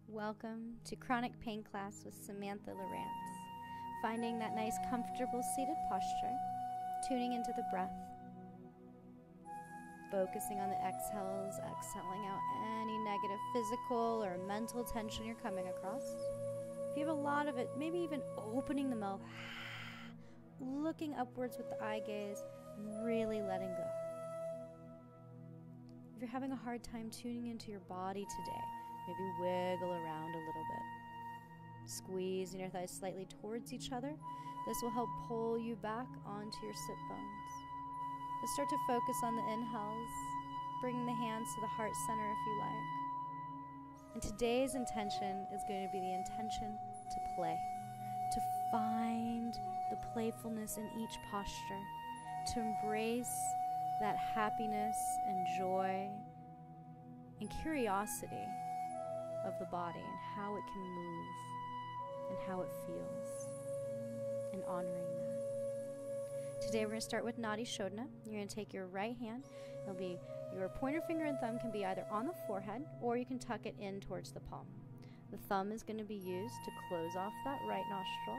Welcome to Chronic Pain Class with Samantha Lawrence. Finding that nice comfortable seated posture, tuning into the breath, focusing on the exhales, exhaling out any negative physical or mental tension you're coming across. If you have a lot of it, maybe even opening the mouth, looking upwards with the eye gaze, and really letting go. If you're having a hard time tuning into your body today, maybe wiggle around a little bit. Squeezing your thighs slightly towards each other. This will help pull you back onto your sit bones. Let's start to focus on the inhales, bringing the hands to the heart center if you like. And today's intention is going to be the intention to play, to find the playfulness in each posture, to embrace that happiness and joy and curiosity of the body and how it can move and how it feels, and honoring that. Today we're going to start with Nadi Shodhana. You're going to take your right hand. It'll be your pointer finger and thumb can be either on the forehead or you can tuck it in towards the palm. The thumb is going to be used to close off that right nostril.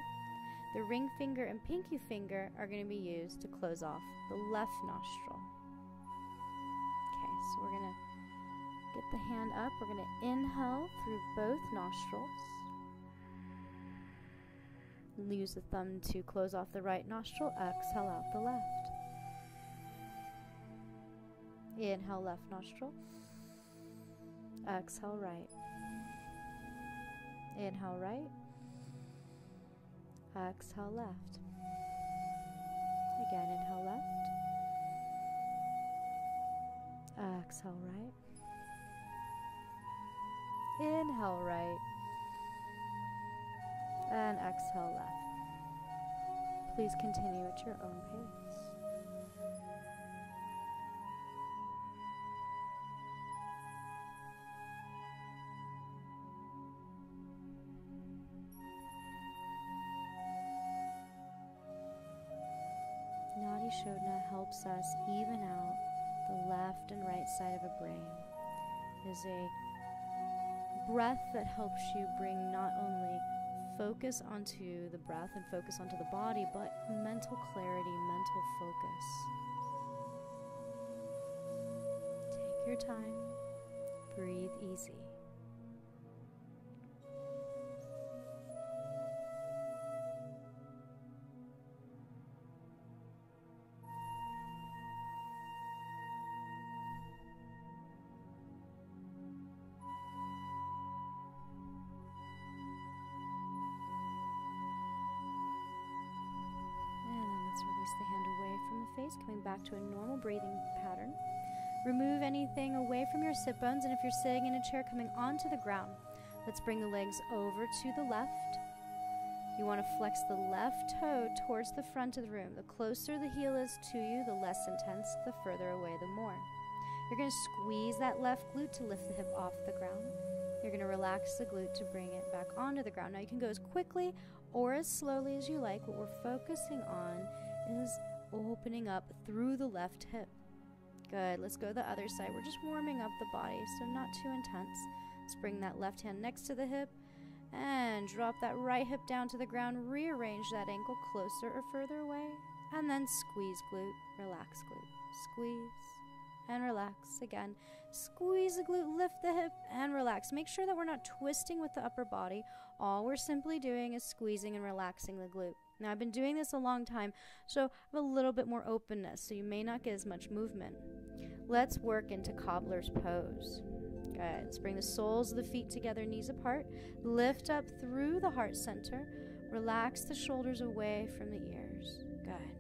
The ring finger and pinky finger are going to be used to close off the left nostril. Okay, so we're going to get the hand up. We're going to inhale through both nostrils. Use the thumb to close off the right nostril. Exhale out the left. Inhale left nostril. Exhale right. Inhale right. Exhale left. Again, inhale left. Exhale right. Inhale right. And exhale left. Please continue at your own pace. Nadi Shodhana helps us even out the left and right side of a brain. It is a breath that helps you bring not only focus onto the breath and focus onto the body, but mental clarity, mental focus. Take your time. Breathe easy. Release the hand away from the face, coming back to a normal breathing pattern. Remove anything away from your sit bones, and if you're sitting in a chair, coming onto the ground. Let's bring the legs over to the left. You want to flex the left toe towards the front of the room. The closer the heel is to you, the less intense, the further away, the more. You're going to squeeze that left glute to lift the hip off the ground. You're going to relax the glute to bring it back onto the ground. Now you can go as quickly or as slowly as you like. What we're focusing on is opening up through the left hip. Good. Let's go the other side. We're just warming up the body, so not too intense. Let's bring that left hand next to the hip and drop that right hip down to the ground. Rearrange that ankle closer or further away, and then squeeze glute, relax glute, squeeze and relax. Again, squeeze the glute, lift the hip and relax. Make sure that we're not twisting with the upper body. All we're simply doing is squeezing and relaxing the glute. Now, I've been doing this a long time, so I have a little bit more openness, so you may not get as much movement. Let's work into cobbler's pose. Good. Let's bring the soles of the feet together, knees apart. Lift up through the heart center. Relax the shoulders away from the ears. Good.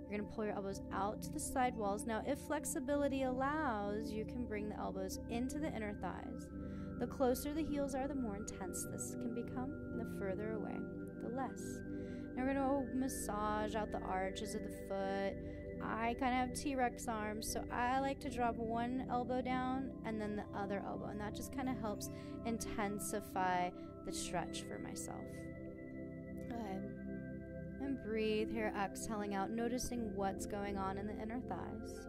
You're going to pull your elbows out to the side walls. Now, if flexibility allows, you can bring the elbows into the inner thighs. The closer the heels are, the more intense this can become. The further away, the less. Now we're going to massage out the arches of the foot. I kind of have T-Rex arms, so I like to drop one elbow down and then the other elbow, and that just kind of helps intensify the stretch for myself. Good. And breathe here, exhaling out, noticing what's going on in the inner thighs.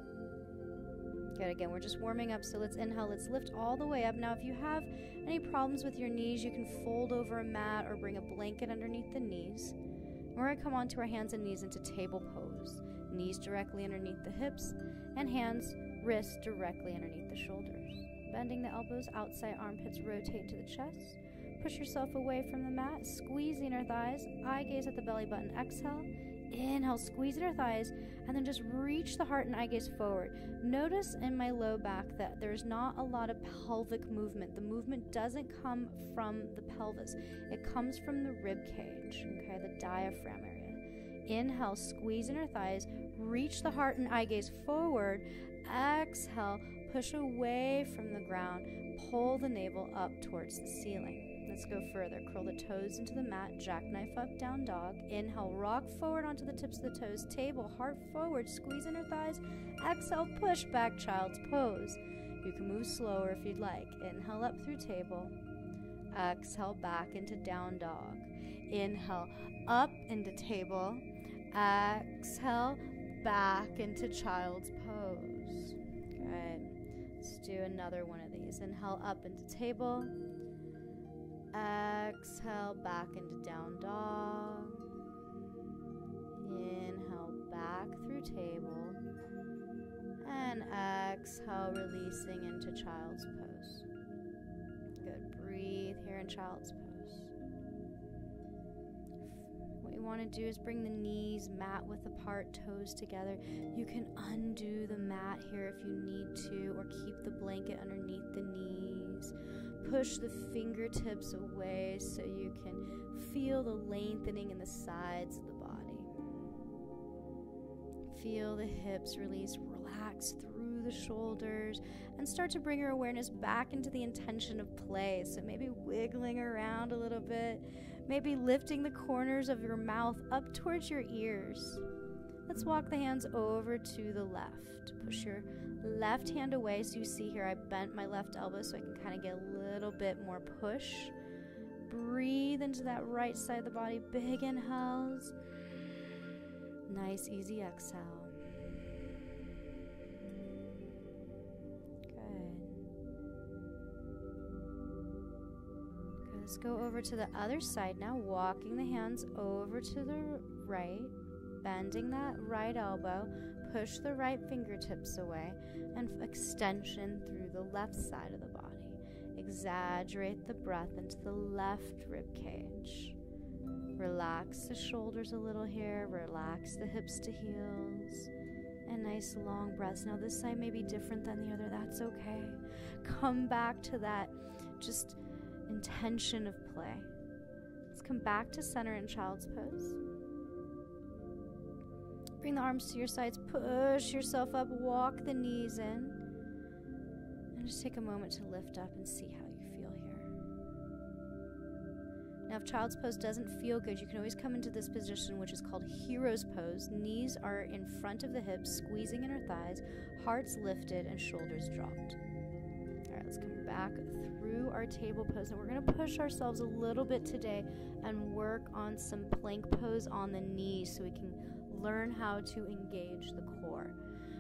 Good. Again, we're just warming up, so let's inhale. Let's lift all the way up. Now, if you have any problems with your knees, you can fold over a mat or bring a blanket underneath the knees. We're going to come onto our hands and knees into table pose. Knees directly underneath the hips and hands, wrists directly underneath the shoulders. Bending the elbows, outside armpits rotate to the chest. Push yourself away from the mat, squeezing our thighs. Eye gaze at the belly button. Exhale. Inhale, squeezing our thighs, and then just reach the heart and eye gaze forward. Notice in my low back that there's not a lot of pelvic movement. The movement doesn't come from the pelvis. It comes from the rib cage, okay, the diaphragm area. Inhale, squeezing our thighs, reach the heart and eye gaze forward. Exhale, push away from the ground, pull the navel up towards the ceiling. Let's go further. Curl the toes into the mat, jackknife up, down dog. Inhale, rock forward onto the tips of the toes, table, heart forward, squeeze in our thighs. Exhale, push back, child's pose. You can move slower if you'd like. Inhale up through table. Exhale, back into down dog. Inhale, up into table. Exhale, back into child's pose. Good. Let's do another one of these. Inhale, up into table. Exhale, back into down dog. Inhale, back through table. And exhale, releasing into child's pose. Good. Breathe here in child's pose. What you want to do is bring the knees mat width apart, toes together. You can undo the mat here if you need to, or keep the blanket underneath the knees. Push the fingertips away so you can feel the lengthening in the sides of the body. Feel the hips release, relax through the shoulders, and start to bring your awareness back into the intention of play. So maybe wiggling around a little bit, maybe lifting the corners of your mouth up towards your ears. Let's walk the hands over to the left. Push your left hand away. So you see here I bent my left elbow so I can kind of get a little bit more push. Breathe into that right side of the body. Big inhales. Nice, easy exhale. Good. Let's go over to the other side now. Walking the hands over to the right. Bending that right elbow, push the right fingertips away, and extension through the left side of the body. Exaggerate the breath into the left rib cage. Relax the shoulders a little here, relax the hips to heels, and nice long breaths. Now this side may be different than the other, that's okay. Come back to that just intention of play. Let's come back to center in child's pose. Bring the arms to your sides, push yourself up, walk the knees in, and just take a moment to lift up and see how you feel here. Now, if child's pose doesn't feel good, you can always come into this position, which is called hero's pose. Knees are in front of the hips, squeezing in our thighs, hearts lifted, and shoulders dropped. All right, let's come back through our table pose. And we're going to push ourselves a little bit today and work on some plank pose on the knees so we can learn how to engage the core.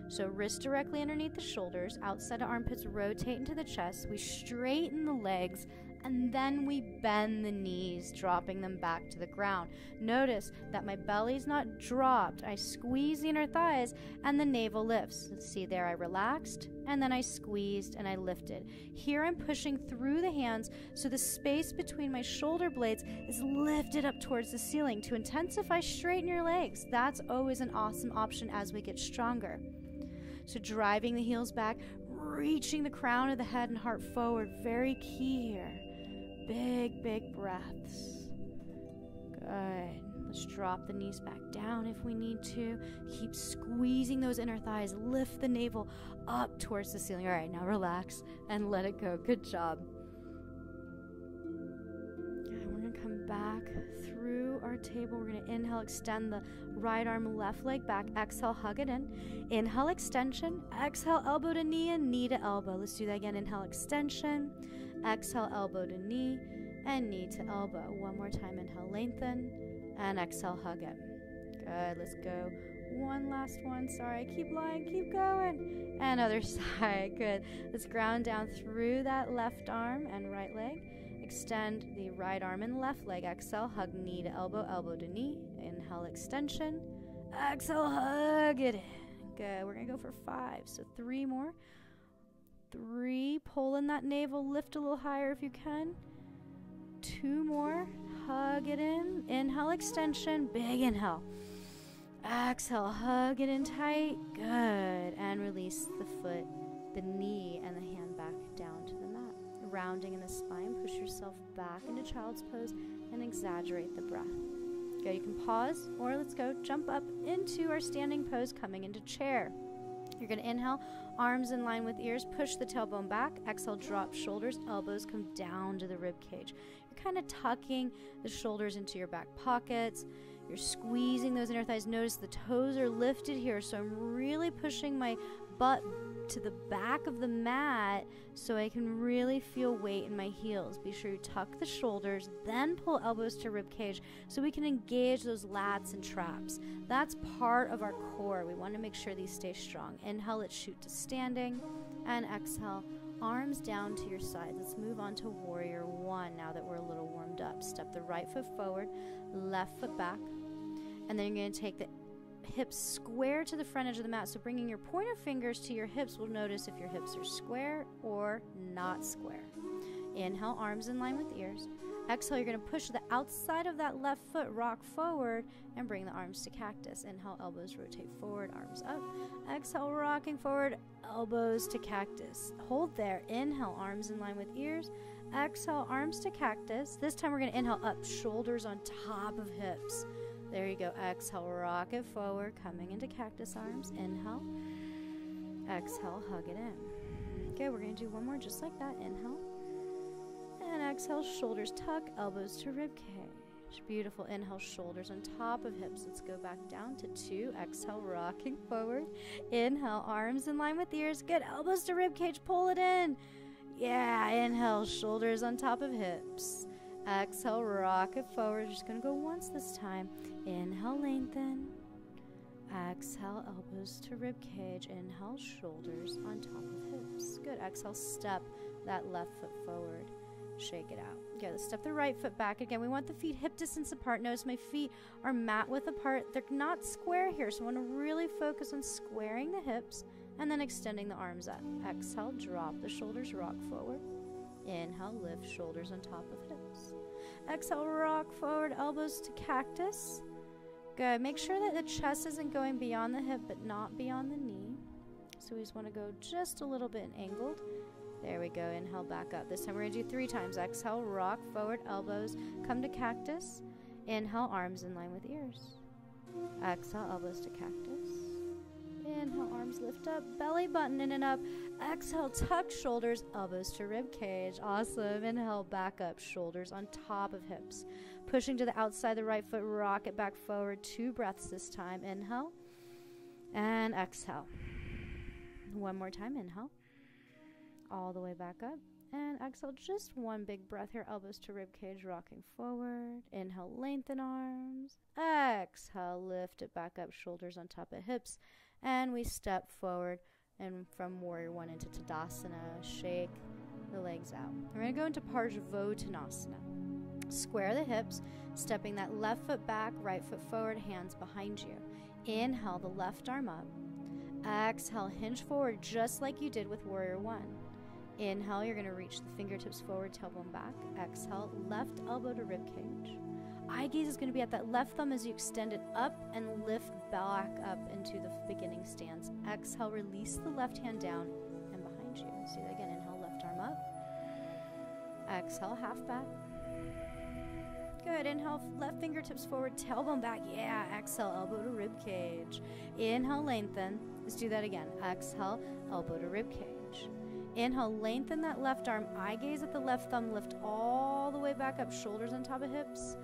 So wrists directly underneath the shoulders, outside of armpits rotate into the chest. We straighten the legs, and then we bend the knees, dropping them back to the ground. Notice that my belly's not dropped. I squeeze the inner thighs, and the navel lifts. Let's see there, I relaxed, and then I squeezed, and I lifted. Here I'm pushing through the hands, so the space between my shoulder blades is lifted up towards the ceiling. To intensify, straighten your legs. That's always an awesome option as we get stronger. So driving the heels back, reaching the crown of the head and heart forward. Very key here. Big, big breaths. Good. Let's drop the knees back down if we need to. Keep squeezing those inner thighs. Lift the navel up towards the ceiling. All right, now relax and let it go. Good job. We're going to come back through our table. We're going to inhale, extend the right arm, left leg back. Exhale, hug it in. Inhale, extension. Exhale, elbow to knee and knee to elbow. Let's do that again. Inhale, extension. Exhale, elbow to knee and knee to elbow. One more time. Inhale, lengthen. And exhale, hug it. Good. Let's go One last one. Sorry, keep lying, keep going. And other side. Good. Let's ground down through that left arm and right leg. Extend the right arm and left leg. Exhale, hug knee to elbow, elbow to knee. Inhale, extension. Exhale, hug it in. Good. We're going to go for 5. So 3 more. 3. Pull in that navel. Lift a little higher if you can. 2 more. Hug it in. Inhale, extension. Big inhale. Exhale, hug it in tight. Good. And release the foot, the knee, and the hand back down to the mat. Rounding in the spine, push yourself back into child's pose and exaggerate the breath. Good. You can pause, or let's go jump up into our standing pose, coming into chair. You're going to inhale, arms in line with ears, push the tailbone back. Exhale, drop shoulders, elbows come down to the rib cage. You're kind of tucking the shoulders into your back pockets. You're squeezing those inner thighs. Notice the toes are lifted here, so I'm really pushing my butt to the back of the mat so I can really feel weight in my heels. Be sure you tuck the shoulders, then pull elbows to rib cage so we can engage those lats and traps. That's part of our core. We want to make sure these stay strong. Inhale, let's shoot to standing, and exhale, arms down to your sides. Let's move on to warrior 1 now that we're a little warmed up. Step the right foot forward, left foot back, and then you're going to take the hips square to the front edge of the mat. So bringing your pointer fingers to your hips, we'll notice if your hips are square or not square. Inhale, arms in line with ears. Exhale, you're going to push the outside of that left foot, rock forward, and bring the arms to cactus. Inhale, elbows rotate forward, arms up. Exhale, rocking forward, elbows to cactus. Hold there. Inhale, arms in line with ears. Exhale, arms to cactus. This time we're going to inhale up, shoulders on top of hips. There you go. Exhale, rock it forward, coming into cactus arms. Inhale. Exhale, hug it in. Okay, we're going to do one more just like that. Inhale. And exhale, shoulders tuck, elbows to rib cage. Beautiful. Inhale, shoulders on top of hips. Let's go back down to 2. Exhale, rocking forward. Inhale, arms in line with ears. Good. Elbows to rib cage. Pull it in. Yeah. Inhale, shoulders on top of hips. Exhale, rock it forward. Just going to go once this time. Inhale, lengthen. Exhale, elbows to rib cage. Inhale, shoulders on top of hips. Good. Exhale, step that left foot forward. Shake it out. Okay, let's step the right foot back again. We want the feet hip distance apart. Notice my feet are mat width apart. They're not square here, so I want to really focus on squaring the hips and then extending the arms up. Exhale, drop the shoulders, rock forward. Inhale, lift shoulders on top of hips. Exhale, rock forward, elbows to cactus. Good. Make sure that the chest isn't going beyond the hip, but not beyond the knee. So we just want to go just a little bit angled. There we go. Inhale, back up. This time we're going to do 3 times. Exhale, rock forward, elbows come to cactus. Inhale, arms in line with ears. Exhale, elbows to cactus. Inhale, arms lift up, belly button in and up. Exhale, tuck shoulders, elbows to rib cage. Awesome. Inhale, back up, shoulders on top of hips. Pushing to the outside, the right foot, rock it back forward. 2 breaths this time. Inhale and exhale. One more time. Inhale. All the way back up. And exhale, just one big breath here. Elbows to rib cage, rocking forward. Inhale, lengthen arms. Exhale, lift it back up, shoulders on top of hips. And we step forward and from warrior 1 into Tadasana. Shake the legs out. We're going to go into Parsvottanasana. Square the hips, stepping that left foot back, right foot forward, hands behind you. Inhale, the left arm up. Exhale, hinge forward just like you did with warrior 1. Inhale, you're going to reach the fingertips forward, tailbone back. Exhale, left elbow to rib cage. Eye gaze is going to be at that left thumb as you extend it up and lift back up into the beginning stance. Exhale, release the left hand down and behind you. Let's do that again. Inhale, left arm up. Exhale, half back. Good. Inhale, left fingertips forward, tailbone back. Yeah. Exhale, elbow to rib cage. Inhale, lengthen. Let's do that again. Exhale, elbow to rib cage. Inhale, lengthen that left arm. Eye gaze at the left thumb. Lift all the way back up. Shoulders on top of hips.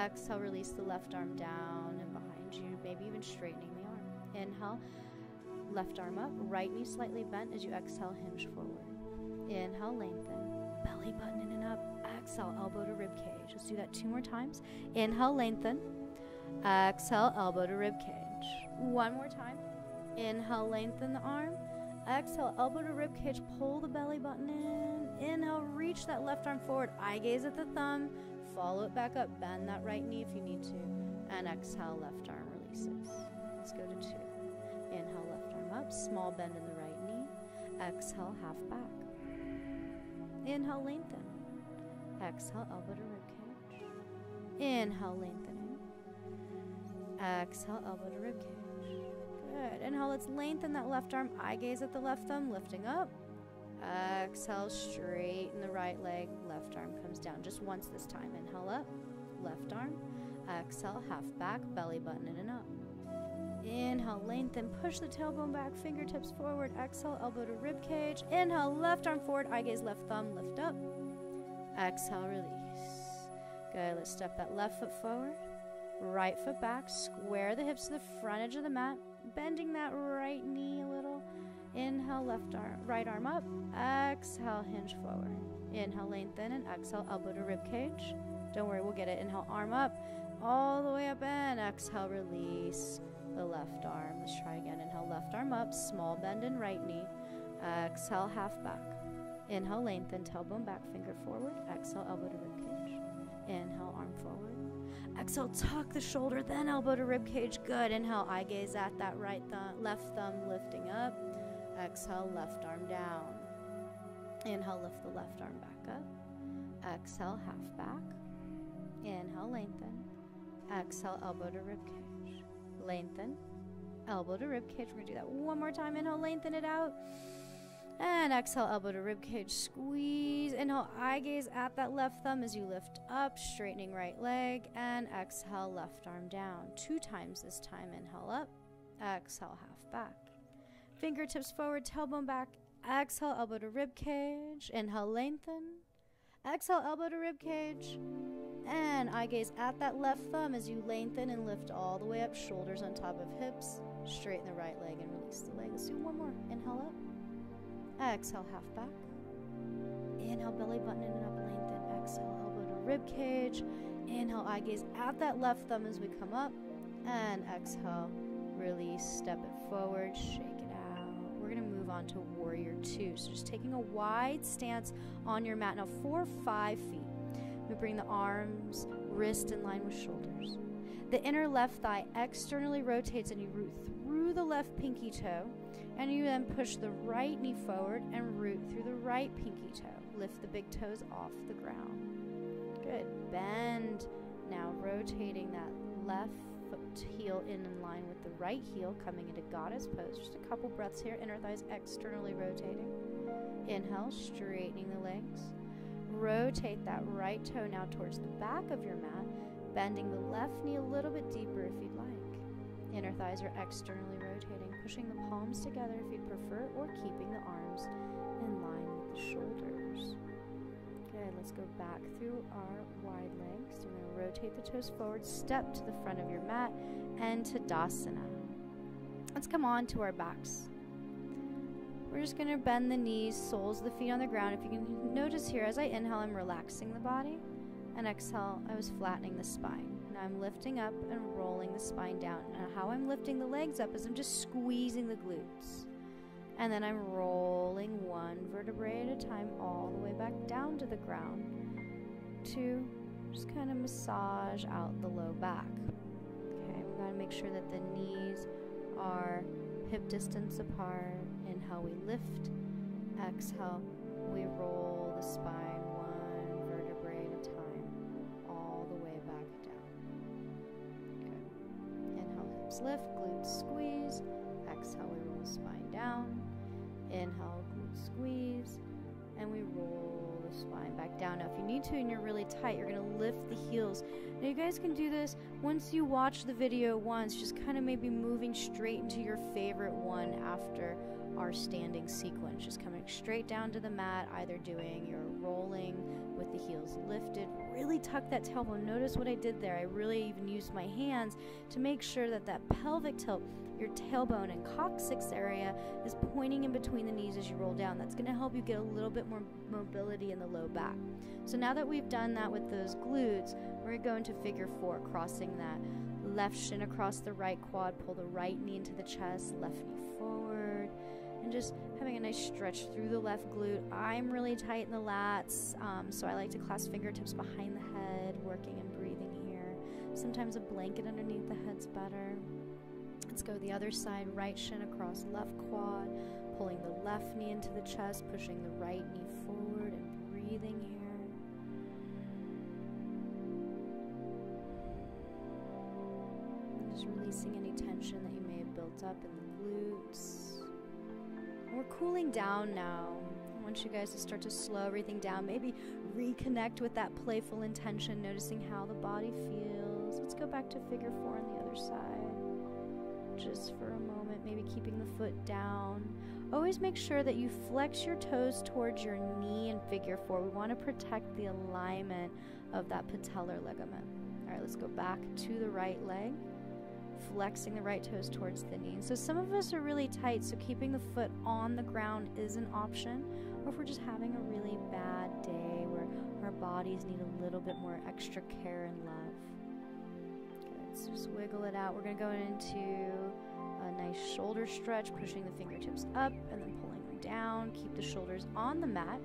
Exhale, release the left arm down and behind you. Maybe even straightening the arm. Inhale, left arm up. Right knee slightly bent as you exhale, hinge forward. Inhale, lengthen. Belly button in and up. Exhale, elbow to rib cage. Let's do that 2 more times. Inhale, lengthen. Exhale, elbow to rib cage. One more time. Inhale, lengthen the arm. Exhale, elbow to rib cage, pull the belly button in. Inhale, reach that left arm forward. Eye gaze at the thumb. Follow it back up. Bend that right knee if you need to. And exhale, left arm releases. Let's go to 2. Inhale, left arm up. Small bend in the right knee. Exhale, half back. Inhale, lengthen. Exhale, elbow to rib cage. Inhale, lengthening. Exhale, elbow to rib cage. Good. Inhale, let's lengthen that left arm. Eye gaze at the left thumb, lifting up. Exhale, straighten the right leg. Left arm comes down just once this time. Inhale up, left arm. Exhale, half back, belly button in and up. Inhale, lengthen, push the tailbone back, fingertips forward. Exhale, elbow to rib cage. Inhale, left arm forward, eye gaze, left thumb, lift up. Exhale, release. Good, let's step that left foot forward, right foot back, square the hips to the front edge of the mat, bending that right knee a little. Inhale, left arm, right arm up. Exhale, hinge forward. Inhale, lengthen, and exhale, elbow to rib cage. Don't worry, we'll get it. Inhale, arm up, all the way up, and exhale, release the left arm. Let's try again. Inhale, left arm up, small bend in right knee. Exhale, half back. Inhale, lengthen, tailbone back, finger forward. Exhale, elbow to rib cage. Inhale, arm forward. Exhale, tuck the shoulder, then elbow to rib cage. Good. Inhale, eye gaze at that right thumb, left thumb lifting up. Exhale, left arm down. Inhale, lift the left arm back up. Exhale, half back. Inhale, lengthen. Exhale, elbow to rib cage. Lengthen. Elbow to rib cage. We're going to do that one more time. Inhale, lengthen it out. And exhale, elbow to rib cage, squeeze. Inhale, eye gaze at that left thumb as you lift up, straightening right leg. And exhale, left arm down. 2 times this time. Inhale up, exhale, half back. Fingertips forward, tailbone back. Exhale, elbow to rib cage. Inhale, lengthen. Exhale, elbow to rib cage. And eye gaze at that left thumb as you lengthen and lift all the way up, shoulders on top of hips. Straighten the right leg and release the leg. Let's do one more. Inhale up. Exhale, half back. Inhale, belly button in and up, lengthen. Exhale, elbow to rib cage. Inhale, eye gaze at that left thumb as we come up. And exhale, release, step it forward, shake it out. We're going to move on to Warrior 2. So just taking a wide stance on your mat. Now 4 or 5 feet. We bring the arms, wrist in line with shoulders. The inner left thigh externally rotates and you root through the left pinky toe. And you then push the right knee forward and root through the right pinky toe. Lift the big toes off the ground. Good. Bend. Now rotating that left foot heel in line with the right heel, coming into goddess pose. Just a couple breaths here. Inner thighs externally rotating. Inhale, straightening the legs. Rotate that right toe now towards the back of your mat, bending the left knee a little bit deeper if you'd like. Inner thighs are externally rotating, pushing the palms together if you'd prefer, or keeping the arms in line with the shoulders. Good, let's go back through our wide legs. So we're going to rotate the toes forward, step to the front of your mat, and Tadasana. Let's come on to our backs. We're just going to bend the knees, soles of the feet on the ground. If you can notice here, as I inhale, I'm relaxing the body, and exhale, I was flattening the spine. I'm lifting up and rolling the spine down. Now how I'm lifting the legs up is I'm just squeezing the glutes. And then I'm rolling one vertebrae at a time all the way back down to the ground to just kind of massage out the low back. Okay, we gotta make sure that the knees are hip distance apart. Inhale, we lift. Exhale, we roll the spine one vertebrae at a time. Lift, glutes squeeze. Exhale, we roll the spine down. Inhale, glutes squeeze. And we roll the spine back down. Now, if you need to and you're really tight, you're going to lift the heels. Now, you guys can do this once you watch the video once, just kind of maybe moving straight into your favorite one after our standing sequence. Just coming straight down to the mat, either doing your rolling with the heels lifted. Really tuck that tailbone. Notice what I did there. I really even used my hands to make sure that that pelvic tilt, your tailbone and coccyx area, is pointing in between the knees as you roll down. That's going to help you get a little bit more mobility in the low back. So now that we've done that with those glutes, we're going to go into figure 4, crossing that Left shin across the right quad, pull the right knee into the chest, left knee forward, and just having a nice stretch through the left glute. I'm really tight in the lats, so I like to clasp fingertips behind the head, working and breathing here. Sometimes a blanket underneath the head's better. Let's go the other side, right shin across left quad, pulling the left knee into the chest, pushing the right knee forward and breathing here. Just releasing any tension that you may have built up in the glutes. We're cooling down now. I want you guys to start to slow everything down. Maybe reconnect with that playful intention, noticing how the body feels. Let's go back to figure 4 on the other side. Just for a moment, maybe keeping the foot down. Always make sure that you flex your toes towards your knee in figure 4. We want to protect the alignment of that patellar ligament. All right, let's go back to the right leg, flexing the right toes towards the knee. So some of us are really tight, so keeping the foot on the ground is an option. Or if we're just having a really bad day where our bodies need a little bit more extra care and love. Let's just wiggle it out. We're going to go into a nice shoulder stretch, pushing the fingertips up and then pulling them down. Keep the shoulders on the mat.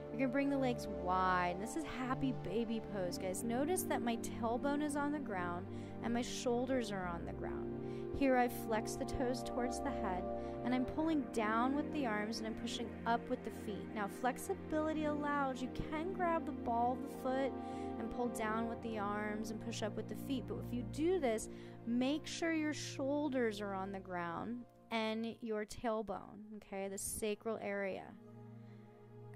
You're going to bring the legs wide. This is happy baby pose, guys. Notice that my tailbone is on the ground and my shoulders are on the ground. Here I flex the toes towards the head and I'm pulling down with the arms and I'm pushing up with the feet. Now flexibility allows, you can grab the ball of the foot and pull down with the arms and push up with the feet. But if you do this, make sure your shoulders are on the ground and your tailbone, okay, the sacral area.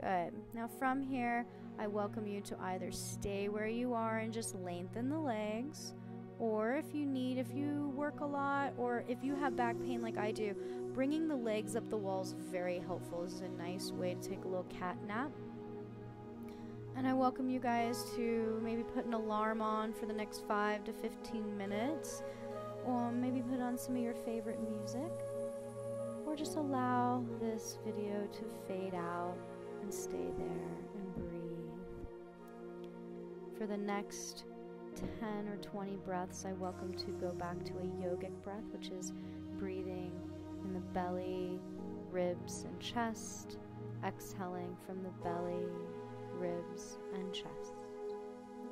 Good. Now from here, I welcome you to either stay where you are and just lengthen the legs, or if you work a lot, or if you have back pain like I do, bringing the legs up the wall is very helpful. This is a nice way to take a little cat nap. And I welcome you guys to maybe put an alarm on for the next 5 to 15 minutes, or maybe put on some of your favorite music, or just allow this video to fade out and stay there and breathe. For the next 10 or 20 breaths, I welcome to go back to a yogic breath, which is breathing in the belly, ribs, and chest, exhaling from the belly, ribs, and chest.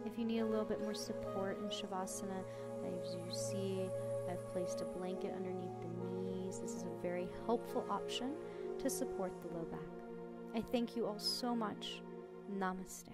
If you need a little bit more support in Shavasana, as you see, I've placed a blanket underneath the knees. This is a very helpful option to support the low back. I thank you all so much. Namaste.